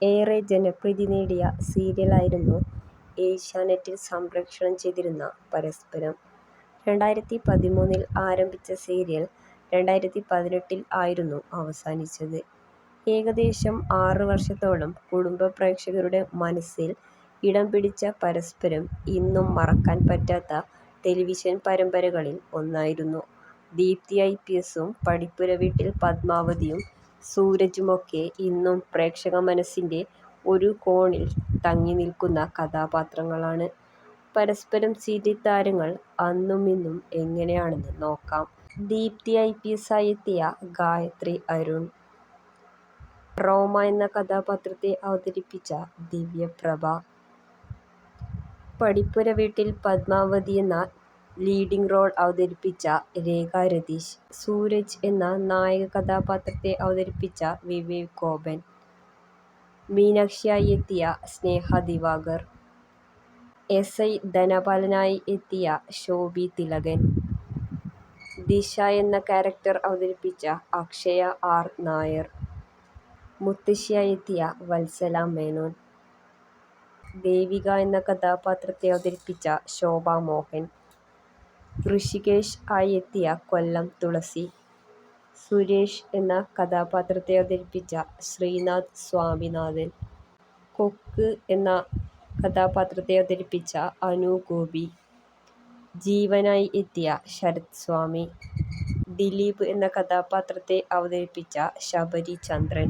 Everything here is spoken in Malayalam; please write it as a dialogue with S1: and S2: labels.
S1: ഏറെ ജനപ്രീതി നേടിയ സീരിയലായിരുന്നു ഏഷ്യാനെറ്റിൽ സംപ്രേഷണം ചെയ്തിരുന്ന പരസ്പരം. 2013 ആരംഭിച്ച സീരിയൽ 2018 ആയിരുന്നു അവസാനിച്ചത്. ഏകദേശം 6 വർഷത്തോളം കുടുംബ പ്രേക്ഷകരുടെ മനസ്സിൽ ഇടം പിടിച്ച പരസ്പരം ഇന്നും മറക്കാൻ പറ്റാത്ത ടെലിവിഷൻ പരമ്പരകളിൽ ഒന്നായിരുന്നു. ദീപ്തി ഐപിഎസും പടിപ്പുര വീട്ടിൽ പദ്മാവതിയും സൂരജുമൊക്കെ ഇന്നും പ്രേക്ഷക മനസ്സിൻ്റെ ഒരു കോണിൽ തങ്ങി നിൽക്കുന്ന കഥാപാത്രങ്ങളാണ്. പരസ്പരം സീരിയൽ താരങ്ങൾ അന്നും ഇന്നും എങ്ങനെയാണെന്ന് നോക്കാം. ദീപ്തി ഐപിഎസ് ആയി എത്തിയ ഗായത്രി അരുൺ. റോമ എന്ന കഥാപാത്രത്തെ അവതരിപ്പിച്ച ദിവ്യപ്രഭ. പടിപ്പുര വീട്ടിൽ പദ്മാവതി എന്ന ലീഡിംഗ് റോൾ അവതരിപ്പിച്ച രേഖ രതീഷ്. സൂരജ് എന്ന നായക കഥാപാത്രത്തെ അവതരിപ്പിച്ച വിവേക് ഗോപൻ. മീനാക്ഷിയായി എത്തിയ സ്നേഹ ദിവാകർ. എസ്.ഐ ധനപാലനായി എത്തിയ ശോഭി തിലകൻ. ദിശ എന്ന ക്യാരക്ടർ അവതരിപ്പിച്ച അക്ഷയ ആർ നായർ. മുത്തശ്ശിയായി എത്തിയ വത്സല മേനോൻ. ദേവിക എന്ന കഥാപാത്രത്തെ അവതരിപ്പിച്ച ശോഭ മോഹൻ. ഋഷികേശ് ആയി എത്തിയ കൊല്ലം തുളസി. സുരേഷ് എന്ന കഥാപാത്രത്തെ അവതരിപ്പിച്ച ശ്രീനാഥ് സ്വാമിനാഥൻ. കൊക്ക് എന്ന കഥാപാത്രത്തെ അവതരിപ്പിച്ച അനു ഗോപി. ജീവനായി എത്തിയ ശരത് സ്വാമി. ദിലീപ് എന്ന കഥാപാത്രത്തെ അവതരിപ്പിച്ച ശബരി ചന്ദ്രൻ.